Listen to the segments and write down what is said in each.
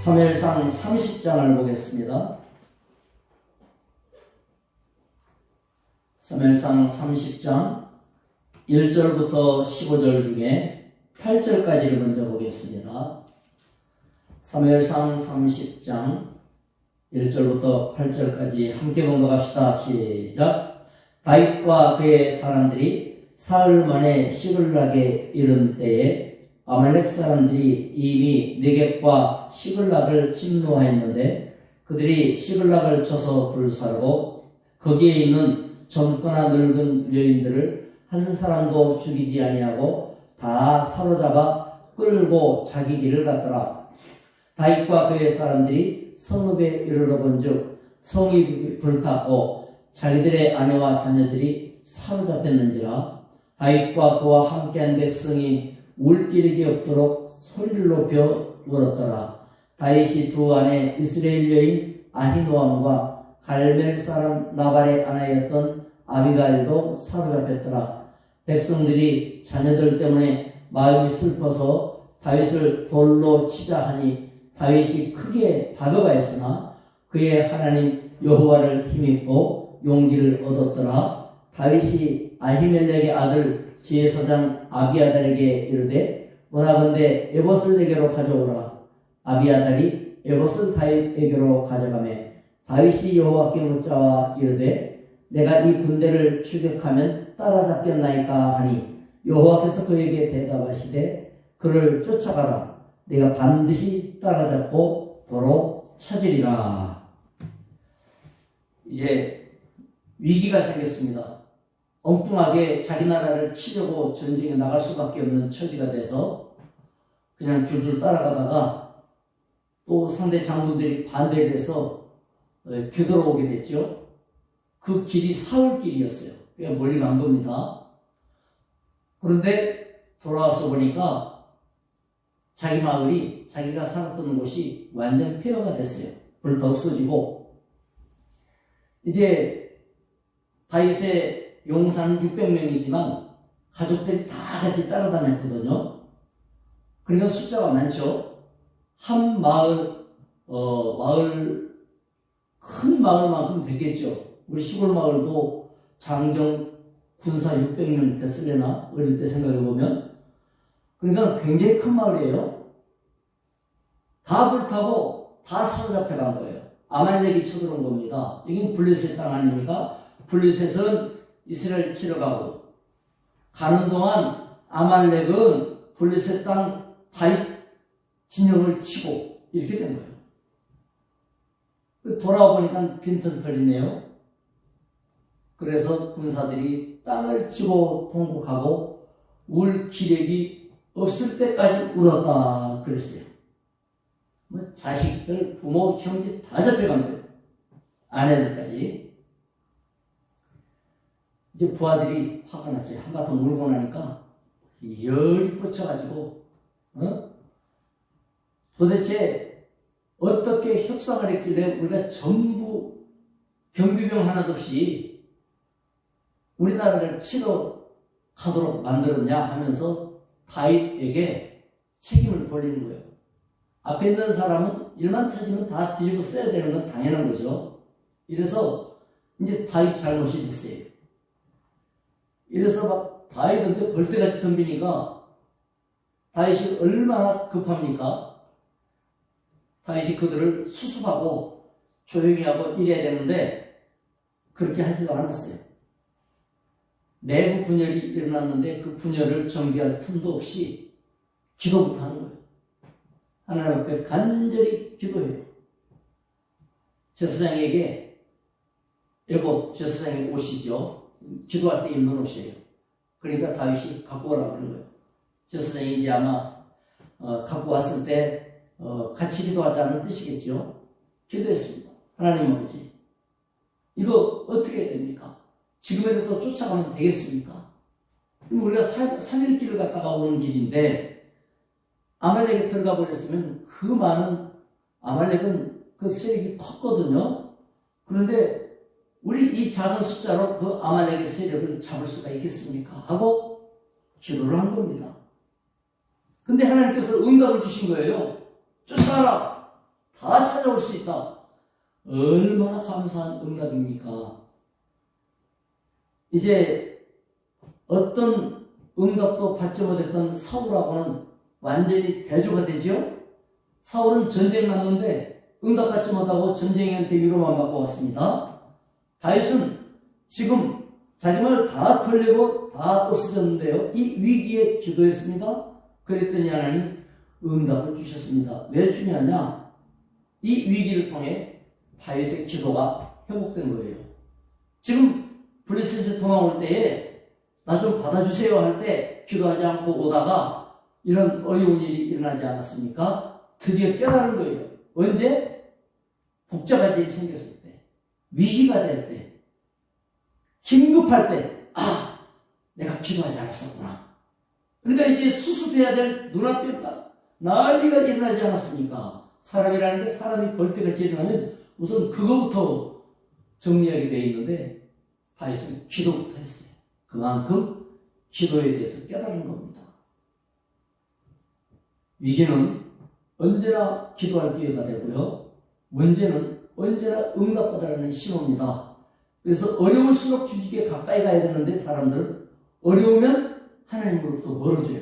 사무엘상 30장을 보겠습니다. 사무엘상 30장 1절부터 15절 중에 8절까지를 먼저 보겠습니다. 사무엘상 30장 1절부터 8절까지 함께 봉독합시다. 시작. 다윗과 그의 사람들이 사흘 만에 시글락에 이른 때에 아말렉 사람들이 이미 네겝과 시글락을 침노하였는데 그들이 시글락을 쳐서 불사르고 거기에 있는 젊거나 늙은 여인들을 한 사람도 죽이지 아니하고 다 사로잡아 끌고 자기 길을 갔더라. 다윗과 그의 사람들이 성읍에 이르러 본즉 성이 불탔고 자기들의 아내와 자녀들이 사로잡혔는지라. 다윗과 그와 함께한 백성이 울기르기 없도록 소리를 높여 울었더라. 다윗이 두 아내 이스라엘 여인 아히노암과 갈멜 사람 나발의 아내였던 아비가일도 사로잡혔더라. 백성들이 자녀들 때문에 마음이 슬퍼서 다윗을 돌로 치자 하니 다윗이 크게 다급하였으나 그의 하나님 여호와를 힘입고 용기를 얻었더라. 다윗이 아히멜렉의 아들 지혜사장 아비아달에게 이르되 원하건대 에봇을 내게로 가져오라. 아비아달이 에봇을 다윗에게로 가져가매 다윗이 여호와께 묻자와 이르되 내가 이 군대를 추격하면 따라잡겠나이까 하니 여호와께서 그에게 대답하시되 그를 쫓아가라. 내가 반드시 따라잡고 도로 찾으리라. 이제 위기가 생겼습니다. 엉뚱하게 자기 나라를 치려고 전쟁에 나갈 수밖에 없는 처지가 돼서 그냥 줄줄 따라가다가 또 상대 장군들이 반대에 대해서 되돌아오게 됐죠. 그 길이 사흘길이었어요. 꽤 멀리 간 겁니다. 그런데 돌아와서 보니까 자기 마을이, 자기가 살았던 곳이 완전 폐허가 됐어요. 불타 없어지고. 이제 다윗의 용사는 600명이지만 가족들이 다 같이 따라다녔거든요. 그러니까 숫자가 많죠. 한 마을, 큰 마을만큼 되겠죠. 우리 시골 마을도 장정 군사 600명 됐으려나? 어릴 때 생각해보면. 그러니까 굉장히 큰 마을이에요. 다 불타고 다 사로잡혀 간 거예요. 아말렉이 쳐들어온 겁니다. 여기는 블레셋 땅 아닙니까? 블레셋은 이스라엘 치러 가고 가는 동안 아말렉은 블레셋 땅 다윗 진영을 치고 이렇게 된 거예요. 돌아와 보니까 빈틈 털리네요. 그래서 군사들이 땅을 치고 통곡하고 울 기력이 없을 때까지 울었다 그랬어요. 자식들, 부모, 형제 다 잡혀간 거예요. 아내들까지. 이제 부하들이 화가 났어요. 한바탕 울고 나니까 열이 뻗쳐가지고 도대체 어떻게 협상을 했길래 우리가 전부 경비병 하나도 없이 우리나라를 치러 가도록 만들었냐 하면서 다윗에게 책임을 돌리는 거예요. 앞에 있는 사람은 일만 터지면 다 뒤집어 써야 되는 건 당연한 거죠. 이래서 이제 다윗 잘못이 됐어요. 이래서 막 다윗한테 벌떼같이 덤비니까 다윗이 얼마나 급합니까? 다윗이 그들을 수습하고 조용히 하고 이래야 되는데 그렇게 하지도 않았어요. 내부 분열이 일어났는데 그 분열을 정비할 틈도 없이 기도부터 하는 거예요. 하나님 앞에 간절히 기도해요. 제사장에게 에봇, 제사장의 옷이죠. 기도할 때 입는 옷이에요. 그러니까 다윗이 갖고 오라고 그런 거예요. 제사장이 이제 아마 갖고 왔을 때 같이 기도하자는 뜻이겠죠. 기도했습니다. 하나님 아버지, 이거 어떻게 해야 됩니까? 지금이라도 쫓아가면 되겠습니까? 우리가 3일 길을 갔다가 오는 길인데 아말렉에 들어가 버렸으면 그 많은 아말렉은 그 세력이 컸거든요. 그런데 우리 이 작은 숫자로 그 아말렉의 세력을 잡을 수가 있겠습니까? 하고 기도를 한 겁니다. 근데 하나님께서 응답을 주신 거예요. 쫓아가라! 다 찾아올 수 있다. 얼마나 감사한 응답입니까? 이제 어떤 응답도 받지 못했던 사울하고는 완전히 대조가 되죠. 사울은 전쟁 났는데 응답받지 못하고 전쟁한테 위로만 받고 왔습니다. 다윗은 지금 자기말 다 털리고 다 없어졌는데요. 이 위기에 기도했습니다. 그랬더니 하나님 응답을 주셨습니다. 왜 중요하냐? 이 위기를 통해 다윗의 기도가 회복된 거예요. 지금 블레셋에 도망올 때에 나 좀 받아주세요 할 때 기도하지 않고 오다가 이런 어려운 일이 일어나지 않았습니까? 드디어 깨달은 거예요. 언제? 복잡한 일이 생겼을 때, 위기가 될 때, 긴급할 때, 내가 기도하지 않았었구나. 그러니까 이제 수습해야 될 눈앞에 난리가 일어나지 않았습니까? 사람이라는 게 사람이 벌떼같이 일어나면 우선 그거부터 정리하게 되어 있는데 다윗은 기도부터 했어요. 그만큼 기도에 대해서 깨달은 겁니다. 위기는 언제나 기도할 기회가 되고요. 문제는 언제나 응답받으라는 신호입니다. 그래서 어려울수록 주님께 가까이 가야 되는데 사람들은 어려우면 하나님으로부터 멀어져요.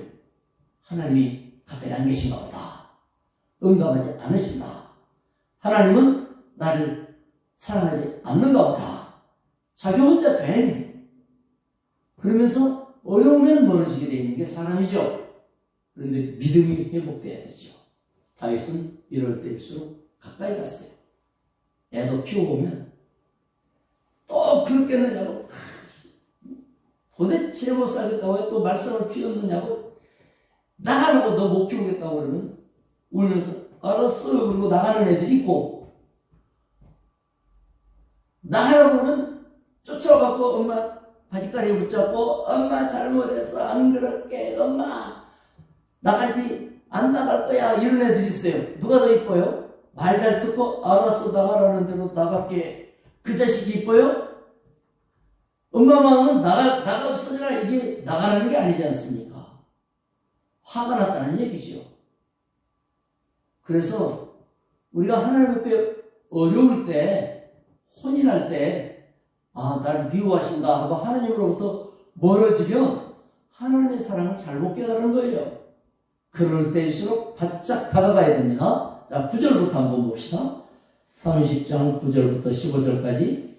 하나님이 가까이 안 계신가 보다. 응답하지 않으신다. 하나님은 나를 사랑하지 않는가 보다. 자기 혼자 되네. 그러면서 어려우면 멀어지게 되어 있는 게 사람이죠. 그런데 믿음이 회복돼야 되죠. 다윗은 이럴 때일수록 가까이 갔어요. 애도 키워보면 또 그렇겠느냐고, 도대체 못 살겠다고 왜 또 말썽을 피웠느냐고, 나가라고 너 못 키우겠다고 그러면 울면서 알았어요 그러고 나가는 애들이 있고, 나가라고 그러면 쫓아가고 엄마 바지가리 붙잡고 엄마 잘못했어 안 그럴게 엄마 나가지 안 나갈 거야 이런 애들이 있어요. 누가 더 이뻐요? 말 잘 듣고 알았어 나가라는 대로 나갈게 그 자식이 이뻐요? 엄마 마음은 나가 없어져라 이게 나가라는 게 아니지 않습니까? 화가 났다는 얘기죠. 그래서 우리가 하나님 앞에 어려울 때 혼인할 때 나를 미워하신다 하고 하나님으로부터 멀어지면 하나님의 사랑을 잘못 깨달은 거예요. 그럴 때일수록 바짝 다가가야 됩니다. 자, 9절부터 한번 봅시다. 30장 9절부터 15절까지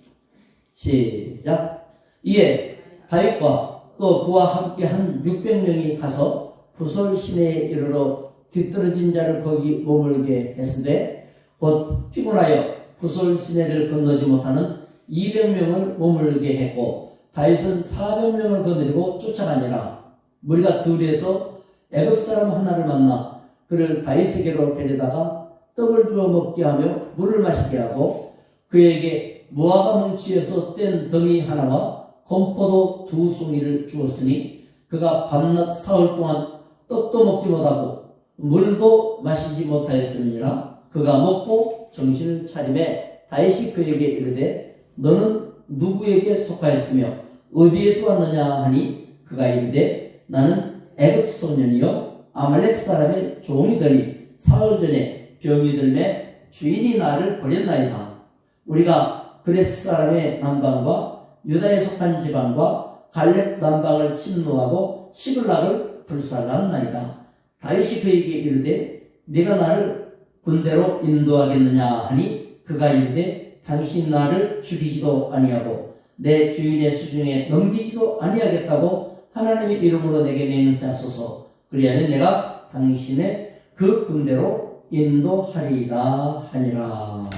시작. 이에 다윗과 또 그와 함께 한 600명이 가서 부솔 시내에 이르러 뒤떨어진 자를 거기 머물게 했으되 곧 피곤하여 부솔 시내를 건너지 못하는 200명을 머물게 했고 다윗은 400명을 거느리고 쫓아가니라. 무리가 들에서 애굽 사람 하나를 만나 그를 다윗에게로 데려다가 떡을 주어 먹게 하며 물을 마시게 하고 그에게 무화과 뭉치에서 뗀 덩이 하나와 건포도 2송이를 주었으니 그가 밤낮 사흘 동안 떡도 먹지 못하고 물도 마시지 못하였음이니라. 그가 먹고 정신을 차림에 다윗이 그에게 이르되 너는 누구에게 속하였으며 어디에서 왔느냐 하니 그가 이르되 나는 애굽 소년이요 아말렉 사람의 종이더니 사흘 전에 병이 들매 주인이 나를 버렸나이다. 우리가 그레스 사람의 남방과 유다에 속한 지방과 갈렙 남방을 침노하고 시글락을 불살랐나이다. 다윗이 그에게 이르되 네가 나를 군대로 인도하겠느냐 하니 그가 이르되 당신 나를 죽이지도 아니하고 내 주인의 수중에 넘기지도 아니하겠다고 하나님의 이름으로 내게 맹세하소서. 그리하면 내가 당신의 그 군대로 인도하리라 하니라.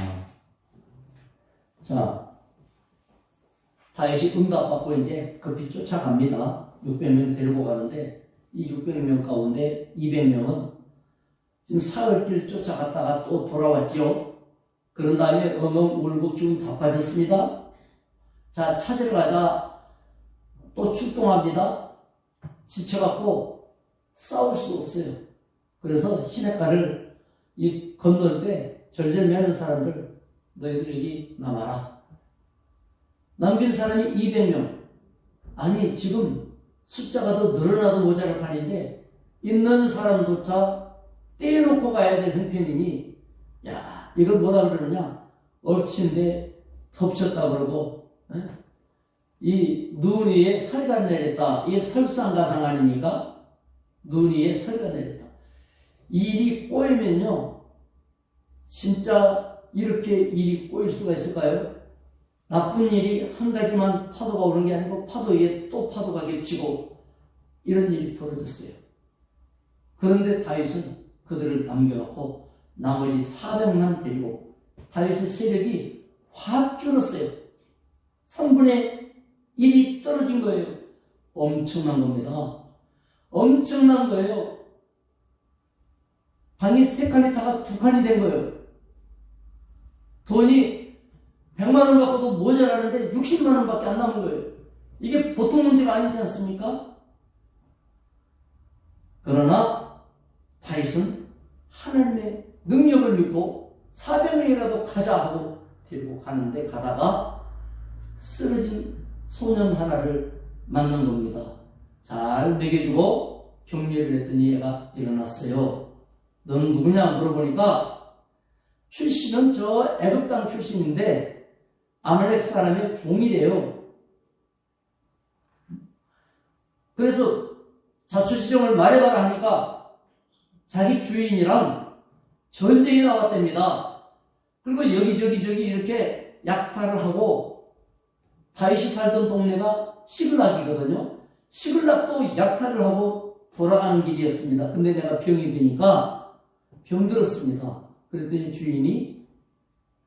자, 다윗이 응답받고 이제 급히 쫓아갑니다. 600명 데리고 가는데 이 600명 가운데 200명은 지금 사흘길 쫓아갔다가 또 돌아왔죠. 그런 다음에 엉엉 울고 기운 다 빠졌습니다. 자, 찾으러 가자. 또 출동합니다. 지쳐갖고 싸울 수 없어요. 그래서 시냇가를 건널 때 절절매는 사람들 너희들 여기 남아라. 남긴 사람이 200명. 아니 지금 숫자가 더 늘어나도 모자랄 판인데 있는 사람조차 떼어놓고 가야 될 형편이니 야 이걸 뭐라 그러느냐? 엎친데 덮쳤다 그러고, 이 눈 위에 설가 내렸다. 이게 설상가상 아닙니까? 눈 위에 설가 내렸다. 일이 꼬이면요, 진짜 이렇게 일이 꼬일 수가 있을까요? 나쁜 일이 한 가지만 파도가 오는 게 아니고 파도 위에 또 파도가 겹치고 이런 일이 벌어졌어요. 그런데 다윗은 그들을 남겨놓고 나머지 400만 데리고 다윗의 세력이 확 줄었어요. 3분의 1이 떨어진 거예요. 엄청난 겁니다. 엄청난 거예요. 방이 3칸이 다가 2칸이 된 거예요. 돈이 100만 원 갖고도 모자라는데 60만 원밖에 안 남은 거예요. 이게 보통 문제가 아니지 않습니까? 그러나 다윗은 하나님의 능력을 믿고 400명이라도 가자 하고 데리고 가는데 가다가 쓰러진 소년 하나를 만난 겁니다. 잘 먹여주고 격려를 했더니 얘가 일어났어요. 너는 누구냐 물어보니까 출신은 저 애굽 땅 출신인데 아말렉 사람의 종이래요. 그래서 자초지종을 말해봐라 하니까 자기 주인이랑 전쟁이 나왔답니다. 그리고 여기저기 이렇게 약탈을 하고 다윗이 살던 동네가 시글락이거든요. 시글락도 약탈을 하고 돌아가는 길이었습니다. 근데 내가 병이 드니까 병들었습니다. 그랬더니 주인이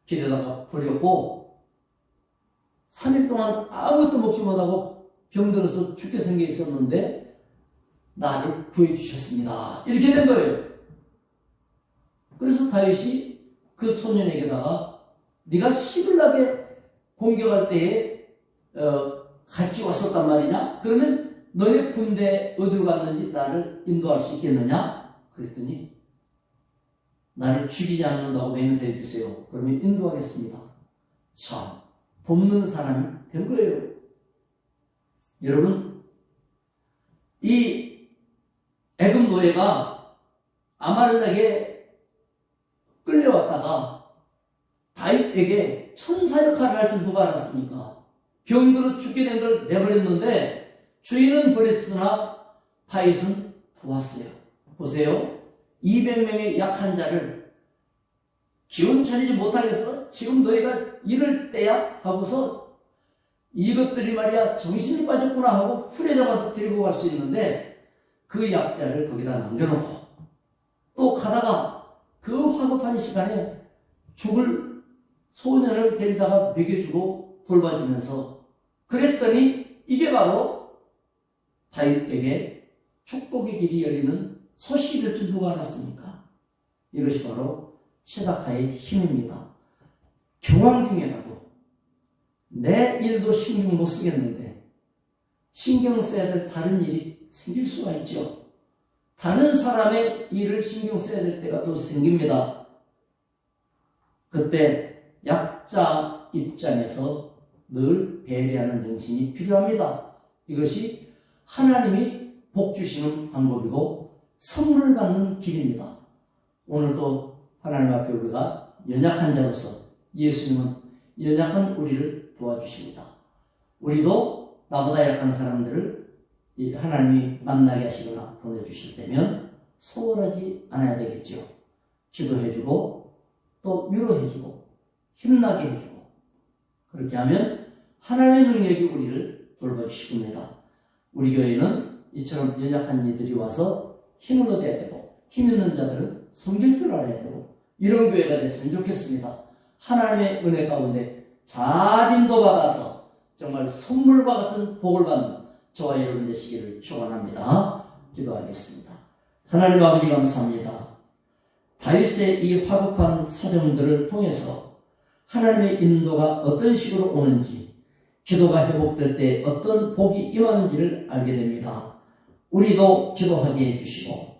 길에다가 버렸고 3일 동안 아무것도 먹지 못하고 병들어서 죽게 생겨 있었는데 나를 구해주셨습니다. 이렇게 된 거예요. 그래서 다윗이 그 소년에게다가 네가 시글락에 공격할 때에 같이 왔었단 말이냐? 그러면 너네 군대 어디로 갔는지 나를 인도할 수 있겠느냐? 그랬더니 나를 죽이지 않는다고 맹세해 주세요. 그러면 인도하겠습니다. 참 돕는 사람이 된 거예요. 여러분, 이 애굽 노예가 아말렉에 끌려왔다가 다윗에게 천사 역할을 할 줄 누가 알았습니까? 병들어 죽게 된 걸 내버렸는데 주인은 버렸으나 다윗은 도왔어요. 보세요. 200명의 약한 자를 기운 차리지 못하겠어? 지금 너희가 이럴 때야? 하고서 이것들이 말이야 정신이 빠졌구나 하고 후레 잡아서 데리고 갈 수 있는데 그 약자를 거기다 남겨놓고 또 가다가 그 화급한 시간에 죽을 소년을 데리다가 먹여주고 돌봐주면서 그랬더니 이게 바로 다윗에게 축복의 길이 열리는 소식이 될 줄 누가 알았습니까? 이것이 바로 체다카의 힘입니다. 경황 중에라도 내 일도 신경 못 쓰겠는데 신경 써야 될 다른 일이 생길 수가 있죠. 다른 사람의 일을 신경 써야 될 때가 또 생깁니다. 그때 약자 입장에서 늘 배려하는 정신이 필요합니다. 이것이 하나님이 복 주시는 방법이고 선물 받는 길입니다. 오늘도 하나님 앞에 우리가 연약한 자로서 예수님은 연약한 우리를 도와주십니다. 우리도 나보다 약한 사람들을 하나님이 만나게 하시거나 보내주실 때면 소홀하지 않아야 되겠죠. 기도해주고 또 위로해주고 힘나게 해주고 그렇게 하면 하나님의 능력이 우리를 돌봐주실 겁니다. 우리 교회는 이처럼 연약한 이들이 와서 힘을 얻어야 되고 힘 있는 자들은 섬길 줄 알아야 되고 이런 교회가 됐으면 좋겠습니다. 하나님의 은혜 가운데 잘 인도받아서 정말 선물과 같은 복을 받는 저와 여러분 되시기를 축원합니다. 기도하겠습니다. 하나님 아버지 감사합니다. 다윗의 이 화급한 사정들을 통해서 하나님의 인도가 어떤 식으로 오는지 기도가 회복될 때 어떤 복이 임하는지를 알게 됩니다. 우리도 기도하게 해주시고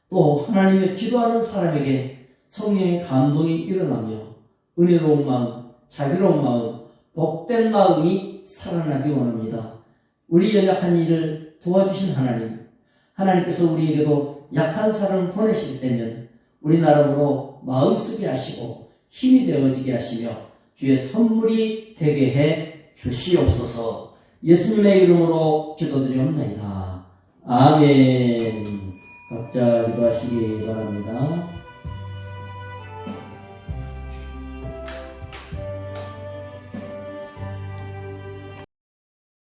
또 하나님의 기도하는 사람에게 성령의 감동이 일어나며 은혜로운 마음, 자비로운 마음, 복된 마음이 살아나기 원합니다. 우리 연약한 일을 도와주신 하나님, 하나님께서 우리에게도 약한 사람을 보내실 때면 우리 나름으로 마음 쓰게 하시고 힘이 되어지게 하시며 주의 선물이 되게 해 주시옵소서. 예수님의 이름으로 기도드리옵나이다. 아멘. 각자 기도하시기 바랍니다.